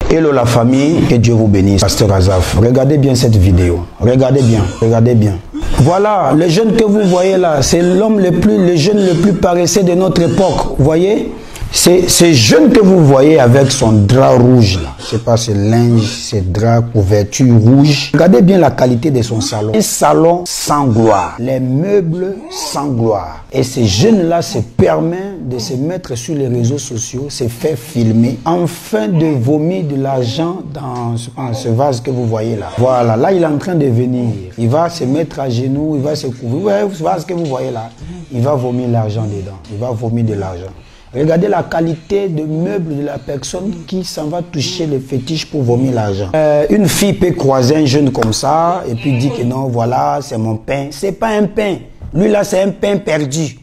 Hello la famille, que Dieu vous bénisse. Pasteur Azaf, regardez bien cette vidéo. Regardez bien, regardez bien. Voilà, le jeune que vous voyez là, c'est l'homme le jeune le plus paresseux de notre époque. Vous voyez? C'est ce jeune que vous voyez avec son drap rouge là. Je sais pas, ce linge, ce drap, couverture rouge. Regardez bien la qualité de son salon. Un salon sans gloire. Les meubles sans gloire. Et ce jeune là se permet de se mettre sur les réseaux sociaux, se faire filmer, afin de vomir de l'argent dans ce vase que vous voyez là. Voilà, là il est en train de venir. Il va se mettre à genoux, il va se couvrir. Vous voyez ce vase que vous voyez là? Il va vomir l'argent dedans. Il va vomir de l'argent. Regardez la qualité de meubles de la personne qui s'en va toucher les fétiches pour vomir l'argent. Une fille peut croiser un jeune comme ça et puis dire que non, voilà, c'est mon pain. C'est pas un pain. Lui là, c'est un pain perdu.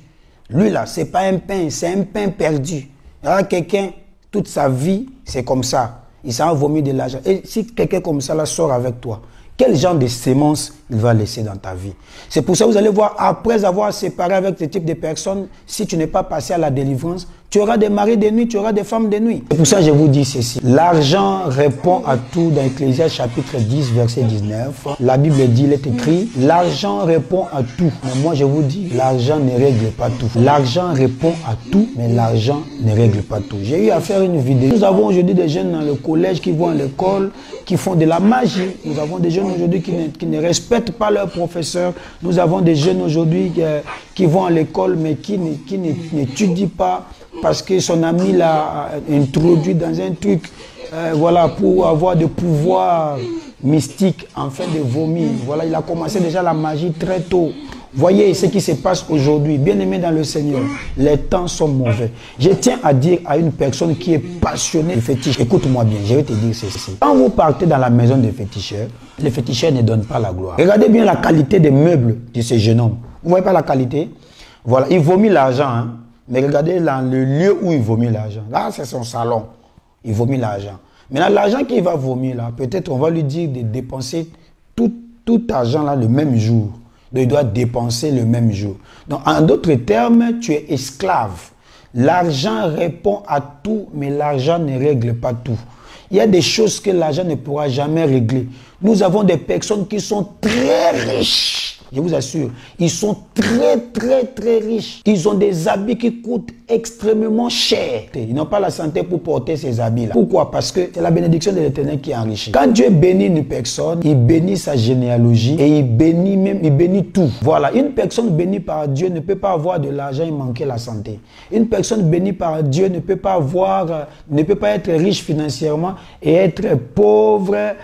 Lui là, c'est pas un pain, c'est un pain perdu. Alors quelqu'un, toute sa vie, c'est comme ça. Il s'en va vomir de l'argent. Et si quelqu'un comme ça là sort avec toi, quel genre de sémence il va laisser dans ta vie? C'est pour ça que vous allez voir, après avoir séparé avec ce type de personnes, si tu n'es pas passé à la délivrance, tu auras des maris de nuit, tu auras des femmes de nuit. C'est pour ça que je vous dis ceci. L'argent répond à tout dans Ecclésiaste chapitre 10, verset 19. La Bible dit, il est écrit, l'argent répond à tout. Mais moi je vous dis, l'argent ne règle pas tout. L'argent répond à tout, mais l'argent ne règle pas tout. J'ai eu à faire une vidéo. Nous avons aujourd'hui des jeunes dans le collège qui vont à l'école, qui font de la magie. Nous avons des jeunes aujourd'hui qui ne respectent pas leurs professeurs. Nous avons des jeunes aujourd'hui qui vont à l'école mais qui n'étudient pas parce que son ami l'a introduit dans un truc voilà, pour avoir des pouvoirs mystiques afin de vomir. Voilà, il a commencé déjà la magie très tôt. Voyez ce qui se passe aujourd'hui. Bien-aimé dans le Seigneur, les temps sont mauvais. Je tiens à dire à une personne qui est passionnée de fétiche, écoute-moi bien, je vais te dire ceci. Quand vous partez dans la maison des féticheurs, les féticheurs ne donnent pas la gloire. Regardez bien la qualité des meubles de ce jeune homme. Vous voyez pas la qualité? Voilà, il vomit l'argent, hein? Mais regardez dans le lieu où il vomit l'argent. Là, c'est son salon. Il vomit l'argent. Maintenant, l'argent qu'il va vomir, là, peut-être on va lui dire de dépenser tout argent là le même jour. Donc, il doit dépenser le même jour. Donc, en d'autres termes, tu es esclave. L'argent répond à tout, mais l'argent ne règle pas tout. Il y a des choses que l'argent ne pourra jamais régler. Nous avons des personnes qui sont très riches. Je vous assure, ils sont très riches. Ils ont des habits qui coûtent extrêmement cher. Ils n'ont pas la santé pour porter ces habits-là. Pourquoi? Parce que c'est la bénédiction de l'Éternel qui enrichit. Quand Dieu bénit une personne, il bénit sa généalogie et il bénit tout. Voilà, une personne bénie par Dieu ne peut pas avoir de l'argent et manquer la santé. Une personne bénie par Dieu ne peut pas être riche financièrement et être pauvre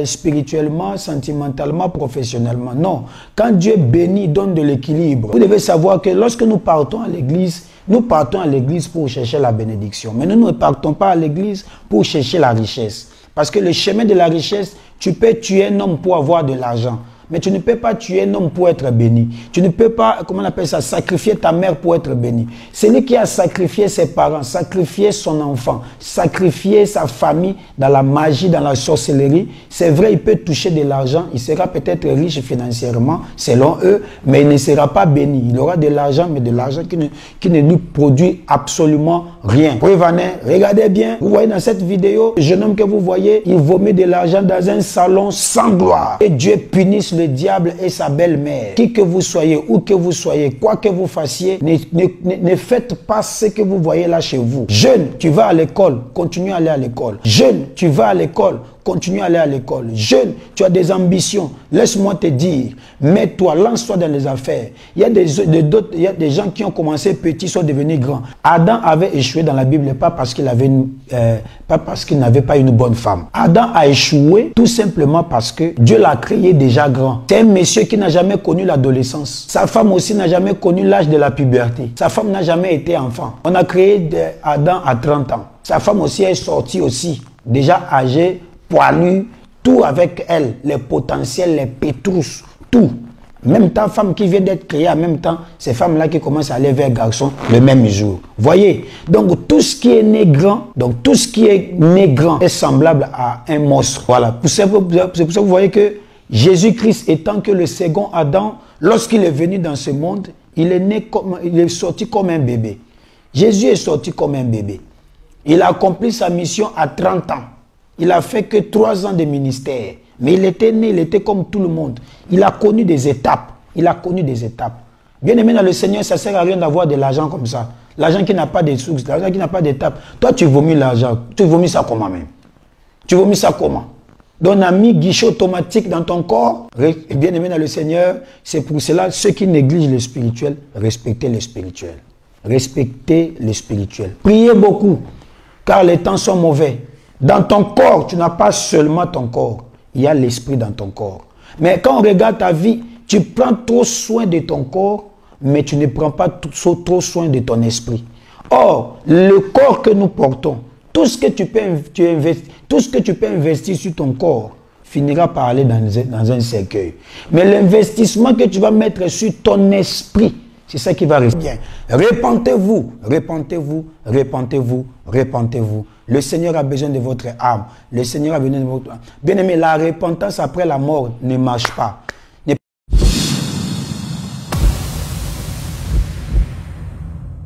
spirituellement, sentimentalement, professionnellement. Non. Quand Dieu bénit, donne de l'équilibre. Vous devez savoir que lorsque nous partons à l'église pour chercher la bénédiction. Mais nous ne partons pas à l'église pour chercher la richesse. Parce que le chemin de la richesse, tu peux tuer un homme pour avoir de l'argent. Mais tu ne peux pas tuer un homme pour être béni. Tu ne peux pas, comment on appelle ça, sacrifier ta mère pour être béni. Celui qui a sacrifié ses parents, sacrifié son enfant, sacrifié sa famille dans la magie, dans la sorcellerie, c'est vrai, il peut toucher de l'argent, il sera peut-être riche financièrement, selon eux, mais il ne sera pas béni. Il aura de l'argent, mais de l'argent qui ne lui produit absolument rien. Prévenez, regardez bien, vous voyez dans cette vidéo, le jeune homme que vous voyez, il vomit de l'argent dans un salon sans gloire. Et Dieu punisse le diable et sa belle-mère. Qui que vous soyez, où que vous soyez, quoi que vous fassiez, ne faites pas ce que vous voyez là chez vous. Jeune, tu vas à l'école, continue à aller à l'école. Jeune, tu vas à l'école, continue à aller à l'école. Jeune, tu as des ambitions. Laisse-moi te dire, mets-toi, lance-toi dans les affaires. Il y a des gens qui ont commencé petits, sont devenus grands. Adam avait échoué dans la Bible, pas parce qu'il n'avait pas une bonne femme. Adam a échoué tout simplement parce que Dieu l'a créé déjà grand. C'est un monsieur qui n'a jamais connu l'adolescence. Sa femme aussi n'a jamais connu l'âge de la puberté. Sa femme n'a jamais été enfant. On a créé Adam à 30 ans. Sa femme aussi est sortie aussi, déjà âgée, poilue, tout avec elle, les potentiels, les pétrousses, tout. Même temps, femme qui vient d'être créée en même temps, ces femmes-là qui commencent à aller vers garçon le même jour. Voyez, donc tout ce qui est né grand, est semblable à un monstre. Voilà, c'est pour ça que vous voyez que Jésus-Christ étant que le second Adam, lorsqu'il est venu dans ce monde, il est sorti comme un bébé. Jésus est sorti comme un bébé. Il a accompli sa mission à 30 ans. Il a fait que 3 ans de ministère. Mais il était né, il était comme tout le monde. Il a connu des étapes. Il a connu des étapes. Bien aimé dans le Seigneur, ça ne sert à rien d'avoir de l'argent comme ça. L'argent qui n'a pas de sources, l'argent qui n'a pas d'étapes. Toi, tu vomis l'argent. Tu vomis ça comment même? Tu vomis ça comment? Donc, on a mis guichet automatique dans ton corps. Bien aimé dans le Seigneur, c'est pour cela, ceux qui négligent le spirituel, respectez le spirituel. Respectez le spirituel. Priez beaucoup, car les temps sont mauvais. Dans ton corps, tu n'as pas seulement ton corps. Il y a l'esprit dans ton corps. Mais quand on regarde ta vie, tu prends trop soin de ton corps, mais tu ne prends pas trop soin de ton esprit. Or, le corps que nous portons, tout ce que tu peux investir sur ton corps finira par aller dans un cercueil. Mais l'investissement que tu vas mettre sur ton esprit, c'est ça qui va rester bien. Repentez-vous, repentez-vous, repentez-vous, repentez-vous. Le Seigneur a besoin de votre âme. Le Seigneur a besoin de votre âme. Bien aimé, la repentance après la mort ne marche pas.